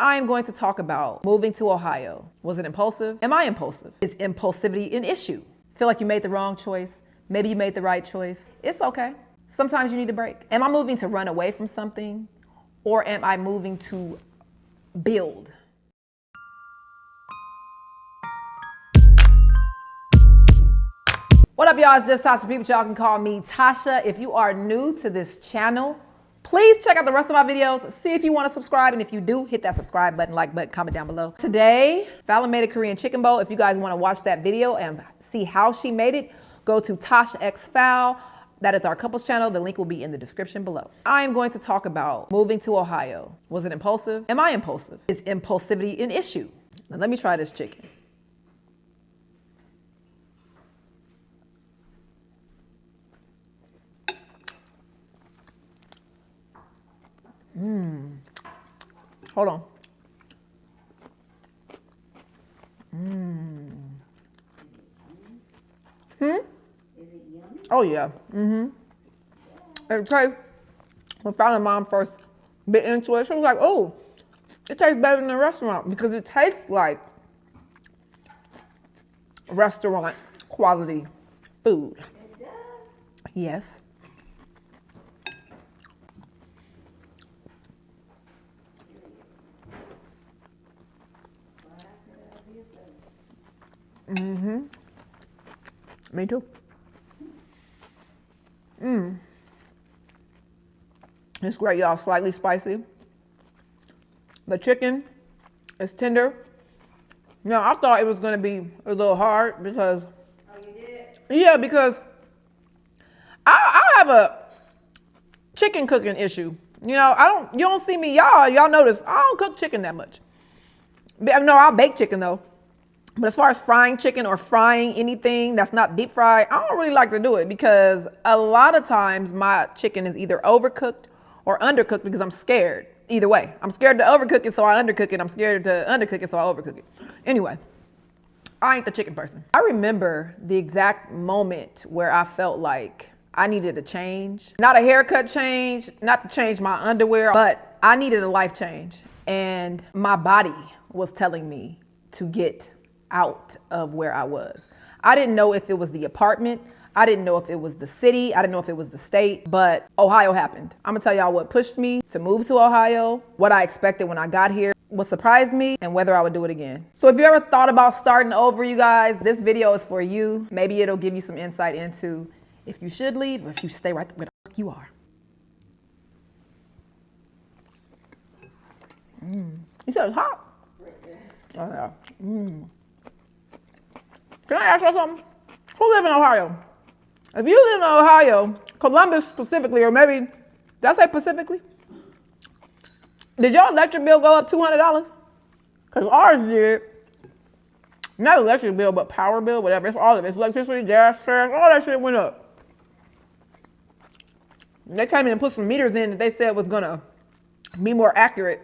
I am going to talk about moving to Ohio. Was it impulsive? Am I impulsive? Is impulsivity an issue? Feel like you made the wrong choice? Maybe you made the right choice. It's okay. Sometimes you need a break. Am I moving to run away from something, or am I moving to build? What up, y'all? It's JustTashaP, but y'all can call me Tasha. If you are new to this channel, please check out the rest of my videos. See if you want to subscribe, and if you do, hit that subscribe button, like button, comment down below. Today, Fallon made a Korean chicken bowl. If you guys want to watch that video and see how she made it, go to Tasha X Fal. That is our couples channel. The link will be in the description below. I am going to talk about moving to Ohio. Was it impulsive? Am I impulsive? Is impulsivity an issue? Now let me try this chicken. Hold on. Oh yeah. Okay. When Fallon's mom first bit into it, she was like, "Oh, it tastes better than the restaurant," because it tastes like restaurant quality food. It does. Yes. Me too. It's great, y'all. Slightly spicy. The chicken is tender. Now, I thought it was going to be a little hard because... Oh, you did? Yeah, because I have a chicken cooking issue. You know, you don't see me, y'all notice, I don't cook chicken that much. No, I'll bake chicken though. But as far as frying chicken or frying anything that's not deep fried, I don't really like to do it because a lot of times my chicken is either overcooked or undercooked because I'm scared. Either way, I'm scared to overcook it, so I undercook it. I'm scared to undercook it, so I overcook it. Anyway, I ain't the chicken person. I remember the exact moment where I felt like I needed a change. Not a haircut change, not to change my underwear, but I needed a life change. And my body was telling me to get out of where I was. I didn't know if it was the apartment. I didn't know if it was the city. I didn't know if it was the state, but Ohio happened. I'm gonna tell y'all what pushed me to move to Ohio, what I expected when I got here, what surprised me, and whether I would do it again. So if you ever thought about starting over, you guys, this video is for you. Maybe it'll give you some insight into if you should leave or if you stay right where the fuck you are. You said it's hot? Oh yeah. Can I ask you something? Who live in Ohio? If you live in Ohio, Columbus specifically, or maybe, did I say specifically? Did your electric bill go up $200? Because ours did. Not electric bill, but power bill, whatever. It's all of it. It's electricity, gas, trash, all that shit went up. They came in and put some meters in that they said was gonna be more accurate.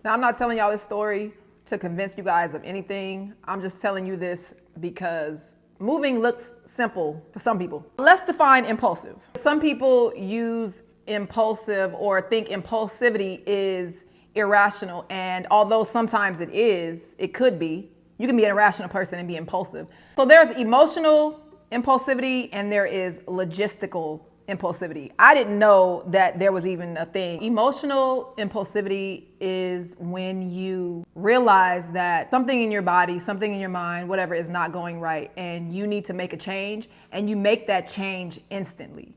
Now, I'm not telling y'all this story to convince you guys of anything. I'm just telling you this because moving looks simple to some people. Let's define impulsive. Some people use impulsive or think impulsivity is irrational. And although sometimes it is, it could be, you can be an irrational person and be impulsive. So there's emotional impulsivity and there is logistical impulsivity. I didn't know that there was even a thing. Emotional impulsivity is when you realize that something in your body, something in your mind, whatever is not going right and you need to make a change and you make that change instantly.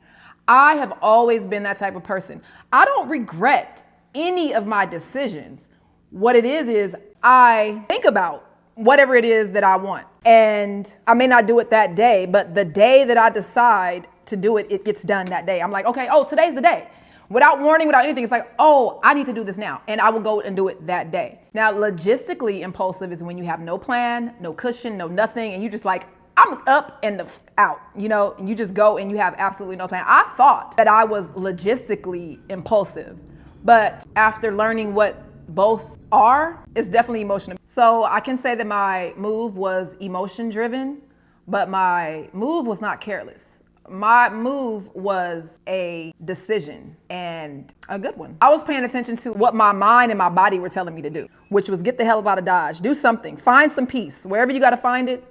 I have always been that type of person. I don't regret any of my decisions. What it is I think about whatever it is that I want. And I may not do it that day, but the day that I decide to do it, it gets done that day. I'm like, okay, oh, today's the day. Without warning, without anything, it's like, oh, I need to do this now. And I will go and do it that day. Now, logistically impulsive is when you have no plan, no cushion, no nothing. And you just like, I'm up and out, you know, and you just go and you have absolutely no plan. I thought that I was logistically impulsive, but after learning what both are, it's definitely emotional. So I can say that my move was emotion driven, but my move was not careless. my move was a decision, and a good one. I was paying attention to what my mind and my body were telling me to do, which was get the hell out of Dodge, do something, find some peace, wherever you got to find it.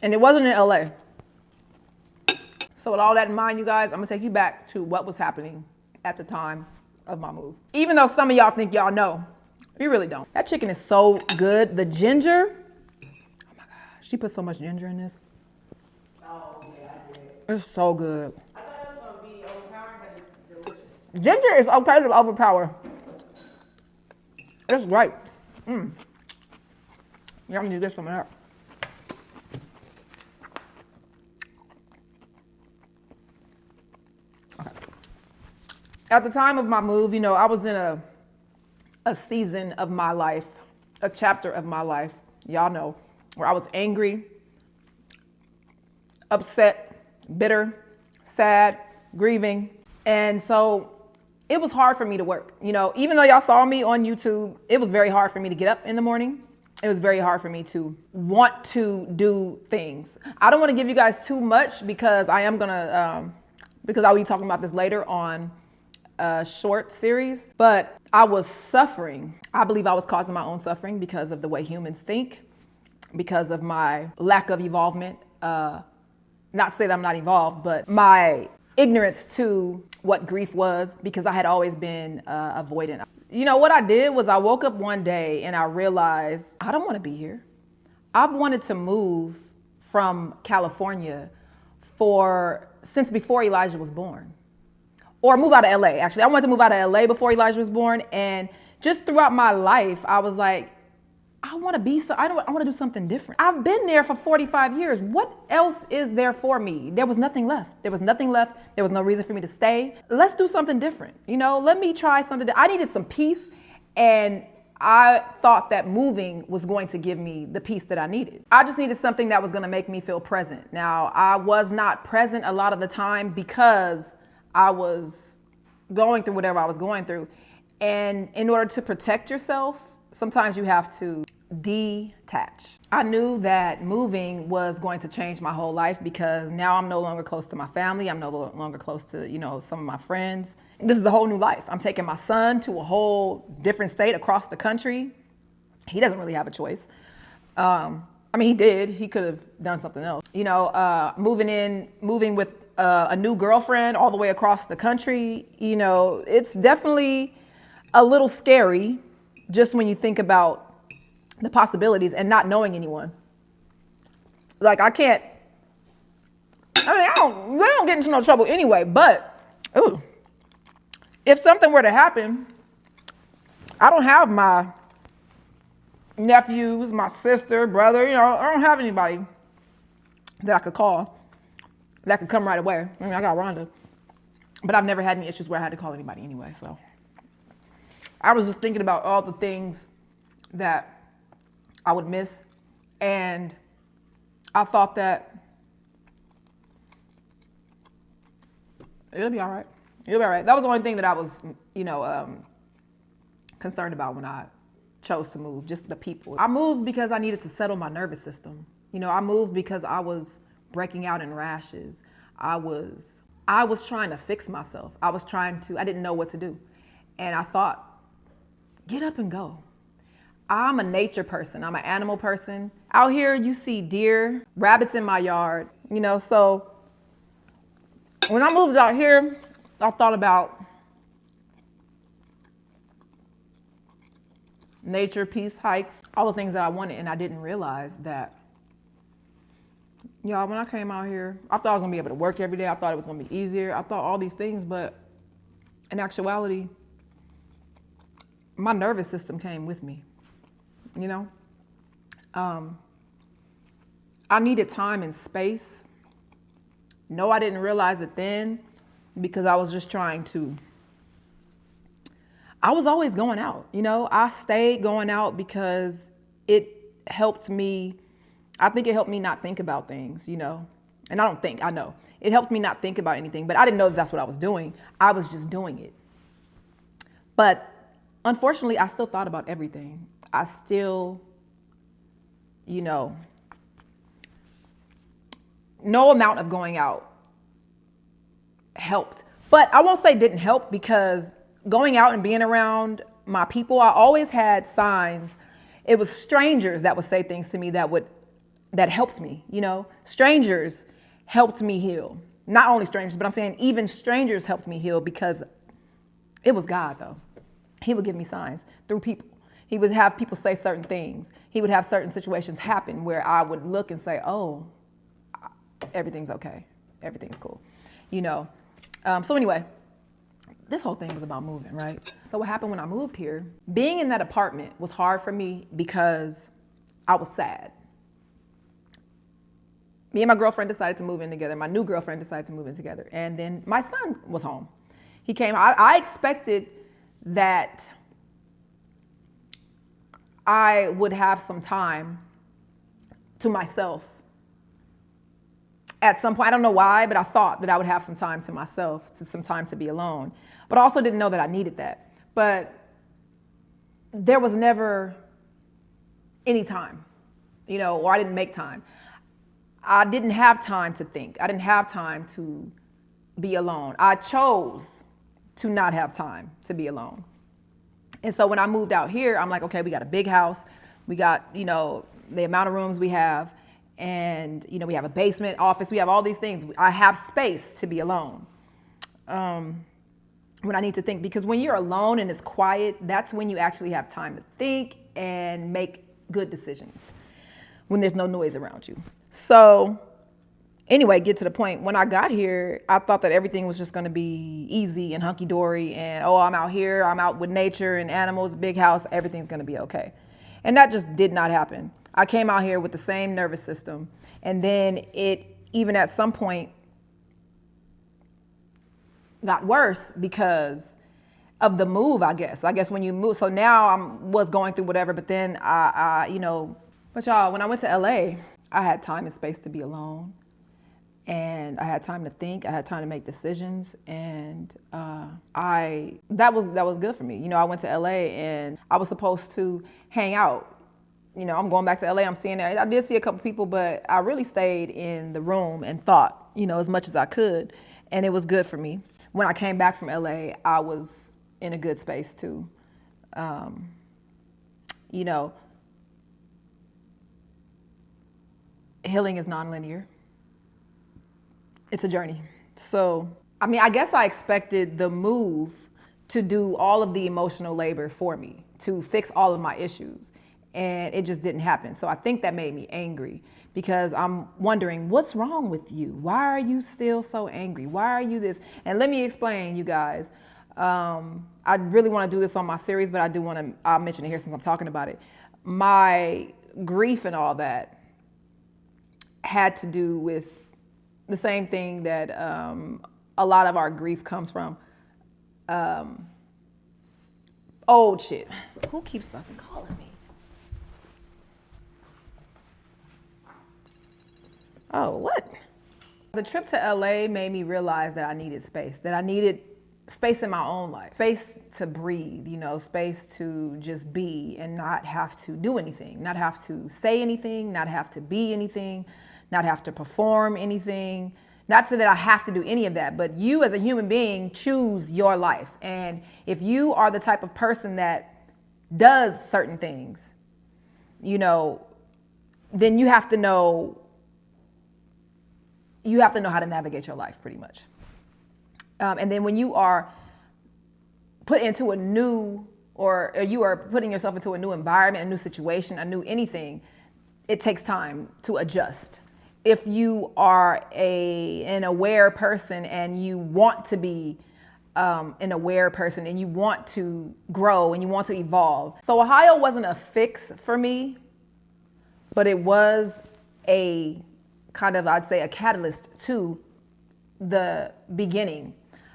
And it wasn't in LA. So with all that in mind, you guys, I'm gonna take you back to what was happening at the time of my move. Even though some of y'all think y'all know, you really don't. That chicken is so good. The ginger, oh my gosh, she put so much ginger in this. Oh, yeah, I did. It's so good. I thought it was gonna be overpowering, but it's delicious. Ginger is okay to overpower. It's great. Y'all need to get some of that. At the time of my move, you know, I was in a season of my life, a chapter of my life, y'all know, where I was angry, upset, bitter, sad, grieving. And so it was hard for me to work. You know, even though y'all saw me on YouTube, it was very hard for me to get up in the morning. It was very hard for me to want to do things. I don't want to give you guys too much because I am gonna, because I'll be talking about this later on a short series, but I was suffering. I believe I was causing my own suffering because of the way humans think, because of my lack of evolvement. Not to say that I'm not evolved, but my ignorance to what grief was, because I had always been avoidant. You know, what I did was I woke up one day and I realized I don't want to be here. I've wanted to move from California since before Elijah was born. Or move out of LA. Actually, I wanted to move out of LA before Elijah was born. And just throughout my life, I was like, I want to do something different. I've been there for 45 years. What else is there for me? There was nothing left. There was nothing left. There was no reason for me to stay. Let's do something different. You know, let me try something. I needed some peace. And I thought that moving was going to give me the peace that I needed. I just needed something that was going to make me feel present. Now, I was not present a lot of the time because I was going through whatever I was going through. And in order to protect yourself, sometimes you have to detach. I knew that moving was going to change my whole life because now I'm no longer close to my family. I'm no longer close to, you know, some of my friends. This is a whole new life. I'm taking my son to a whole different state across the country. He doesn't really have a choice. I mean, he did. He could have done something else. You know, moving with a new girlfriend all the way across the country, you know, it's definitely a little scary just when you think about the possibilities and not knowing anyone. Like we don't get into no trouble anyway, but if something were to happen, I don't have my nephews, my sister, brother, you know, I don't have anybody that I could call that could come right away. I mean, I got Rhonda, but I've never had any issues where I had to call anybody anyway. So I was just thinking about all the things that I would miss. And I thought that it'll be all right. It'll be all right. That was the only thing that I was, you know, concerned about when I chose to move, just the people. I moved because I needed to settle my nervous system. You know, I moved because I was breaking out in rashes. I was trying to fix myself. I didn't know what to do. And I thought, get up and go. I'm a nature person. I'm an animal person. Out here, you see deer, rabbits in my yard, you know, so when I moved out here, I thought about nature, peace, hikes, all the things that I wanted. And I didn't realize that, y'all, when I came out here, I thought I was gonna be able to work every day. I thought it was gonna be easier. I thought all these things, but in actuality, my nervous system came with me, you know? I needed time and space. No, I didn't realize it then because I was just I was always going out, you know? I stayed going out because it helped me. I think it helped me not think about things, you know? And I know. It helped me not think about anything, but I didn't know that's what I was doing. I was just doing it. But unfortunately, I still thought about everything. I still, you know, no amount of going out helped. But I won't say didn't help, because going out and being around my people, I always had signs. It was strangers that would say things to me that helped me, you know. Strangers helped me heal. Not only strangers, but I'm saying even strangers helped me heal, because it was God, though. He would give me signs through people. He would have people say certain things. He would have certain situations happen where I would look and say, oh, everything's okay. Everything's cool, you know. So anyway, this whole thing was about moving, right? So what happened when I moved here, being in that apartment was hard for me because I was sad. Me and my girlfriend decided to move in together. My new girlfriend decided to move in together. And then my son was home. He came. I expected that I would have some time to myself at some point. I don't know why, but I thought that I would have some time to myself, some time to be alone. But I also didn't know that I needed that. But there was never any time, you know, or I didn't make time. I didn't have time to think. I didn't have time to be alone. I chose to not have time to be alone. And so when I moved out here, I'm like, okay, we got a big house. We got, you know, the amount of rooms we have. And, you know, we have a basement, office. We have all these things. I have space to be alone when I need to think. Because when you're alone and it's quiet, that's when you actually have time to think and make good decisions, when there's no noise around you. So anyway, get to the point. When I got here, I thought that everything was just going to be easy and hunky-dory. And, oh, I'm out here. I'm out with nature and animals, big house. Everything's going to be okay. And that just did not happen. I came out here with the same nervous system. And then it, even at some point, got worse because of the move, I guess. I guess when you move. So now I was going through whatever, but then you know, but y'all, when I went to LA, I had time and space to be alone. And I had time to think. I had time to make decisions, and that was good for me. You know, I went to LA and I was supposed to hang out. You know, I'm going back to LA. I'm seeing that. I did see a couple people, but I really stayed in the room and thought, you know, as much as I could, and it was good for me. When I came back from LA, I was in a good space too. You know, healing is nonlinear. It's a journey. So, I mean, I guess I expected the move to do all of the emotional labor for me, to fix all of my issues. And it just didn't happen. So I think that made me angry, because I'm wondering, what's wrong with you? Why are you still so angry? Why are you this? And let me explain, you guys. I really want to do this on my series, but I'll mention it here since I'm talking about it. My grief and all that had to do with the same thing that a lot of our grief comes from. Old shit. Who keeps fucking calling me? Oh, what? The trip to LA made me realize that I needed space, that I needed space in my own life, space to breathe, you know, space to just be and not have to do anything, not have to say anything, not have to be anything, not have to perform anything. Not so that I have to do any of that, but you as a human being choose your life. And if you are the type of person that does certain things, you know, then you have to know how to navigate your life pretty much. And then when you are put into a new, or you are putting yourself into a new environment, a new situation, a new anything, it takes time to adjust. If you are an aware person and you want to be an aware person and you want to grow and you want to evolve. So Ohio wasn't a fix for me, but it was a kind of, I'd say, a catalyst to the beginning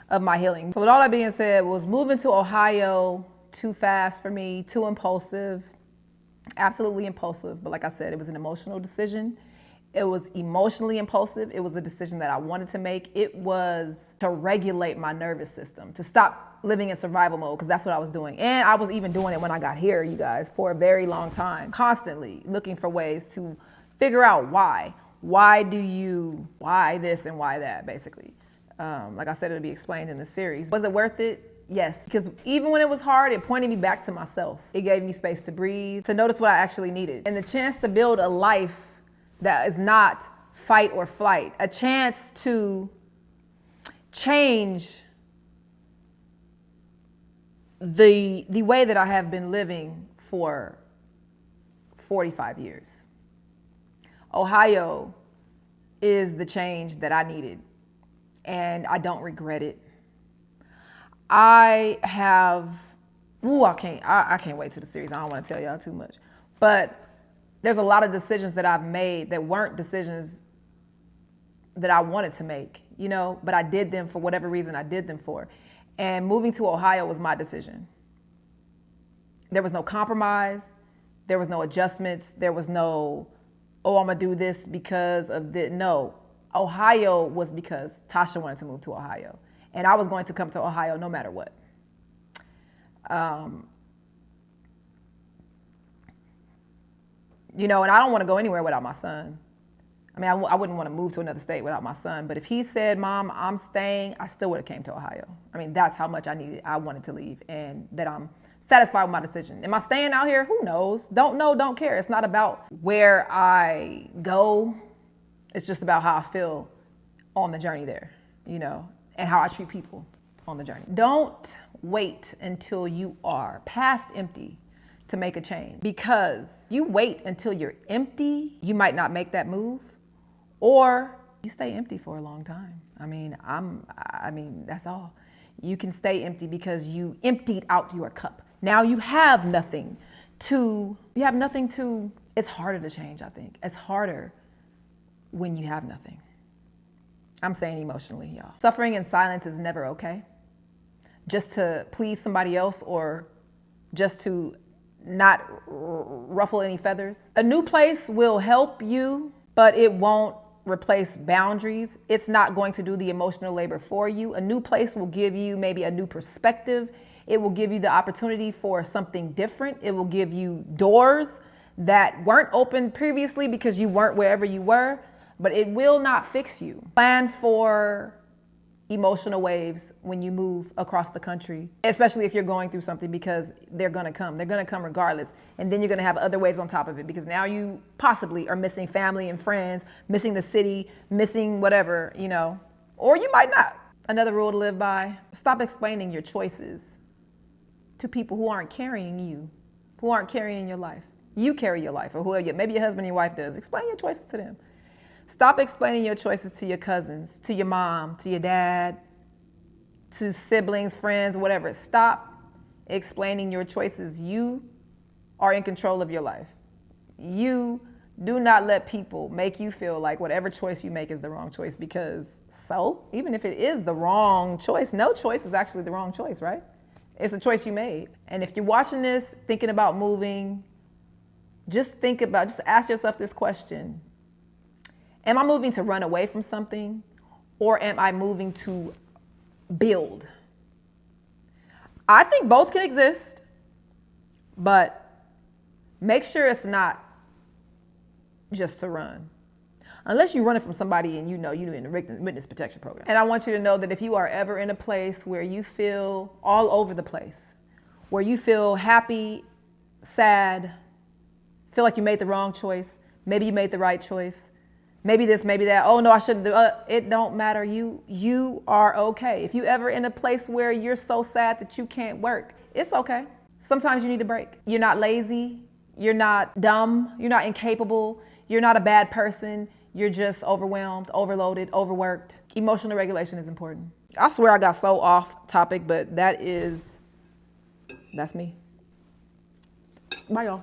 of my healing. So with all that being said, was moving to Ohio too fast for me, too impulsive, absolutely impulsive. But like I said, it was an emotional decision. It was emotionally impulsive. It was a decision that I wanted to make. It was to regulate my nervous system, to stop living in survival mode, because that's what I was doing. And I was even doing it when I got here, you guys, for a very long time, constantly looking for ways to figure out why. why this and why that, basically. Like I said, it'll be explained in the series. Was it worth it? Yes, because even when it was hard, it pointed me back to myself. It gave me space to breathe, to notice what I actually needed, and the chance to build a life that is not fight or flight, a chance to change the way that I have been living for 45 years. Ohio is the change that I needed, and I don't regret it. I can't wait to the series. I don't want to tell y'all too much. But there's a lot of decisions that I've made that weren't decisions that I wanted to make, but I did them for whatever reason I did them for. And moving to Ohio was my decision. There was no compromise. There was no adjustments. There was no, I'm going to do this because of this. No, Ohio was because Tasha wanted to move to Ohio. And I was going to come to Ohio no matter what. And I don't want to go anywhere without my son. I mean, I wouldn't want to move to another state without my son. But if he said, Mom, I'm staying, I still would have came to Ohio. I mean, that's how much I wanted to leave, and that I'm satisfied with my decision. Am I staying out here? Who knows? Don't know, don't care. It's not about where I go. It's just about how I feel on the journey there, and how I treat people on the journey. Don't wait until you are past empty to make a change, because you wait until you're empty, you might not make that move, or you stay empty for a long time. I mean, that's all. You can stay empty because you emptied out your cup. Now you have nothing to, it's harder to change, I think. It's harder when you have nothing. I'm saying emotionally, y'all. Suffering in silence is never okay. Just to please somebody else, or just to not ruffle any feathers. A new place will help you, but it won't replace boundaries. It's not going to do the emotional labor for you. A new place will give you maybe a new perspective. It will give you the opportunity for something different. It will give you doors that weren't open previously because you weren't wherever you were, but it will not fix you. Plan for emotional waves when you move across the country, especially if you're going through something, because they're gonna come. They're gonna come regardless. And then you're gonna have other waves on top of it, because now you possibly are missing family and friends, missing the city, missing whatever, or you might not. Another rule to live by: stop explaining your choices to people who aren't carrying you, who aren't carrying your life. You carry your life, or whoever, maybe your husband and your wife does. Explain your choices to them. Stop explaining your choices to your cousins, to your mom, to your dad, to siblings, friends, whatever. Stop explaining your choices. You are in control of your life. You do not let people make you feel like whatever choice you make is the wrong choice, because even if it is the wrong choice, no choice is actually the wrong choice, right? It's a choice you made. And if you're watching this, thinking about moving, just ask yourself this question. Am I moving to run away from something, or am I moving to build? I think both can exist, but make sure it's not just to run. Unless you're running from somebody and you're in the witness protection program. And I want you to know that if you are ever in a place where you feel all over the place, where you feel happy, sad, feel like you made the wrong choice, maybe you made the right choice, maybe this, maybe that, oh no, I shouldn't do it. It don't matter. You are okay. If you ever in a place where you're so sad that you can't work, it's okay. Sometimes you need a break. You're not lazy. You're not dumb. You're not incapable. You're not a bad person. You're just overwhelmed, overloaded, overworked. Emotional regulation is important. I swear I got so off topic, but that's me. Bye, y'all.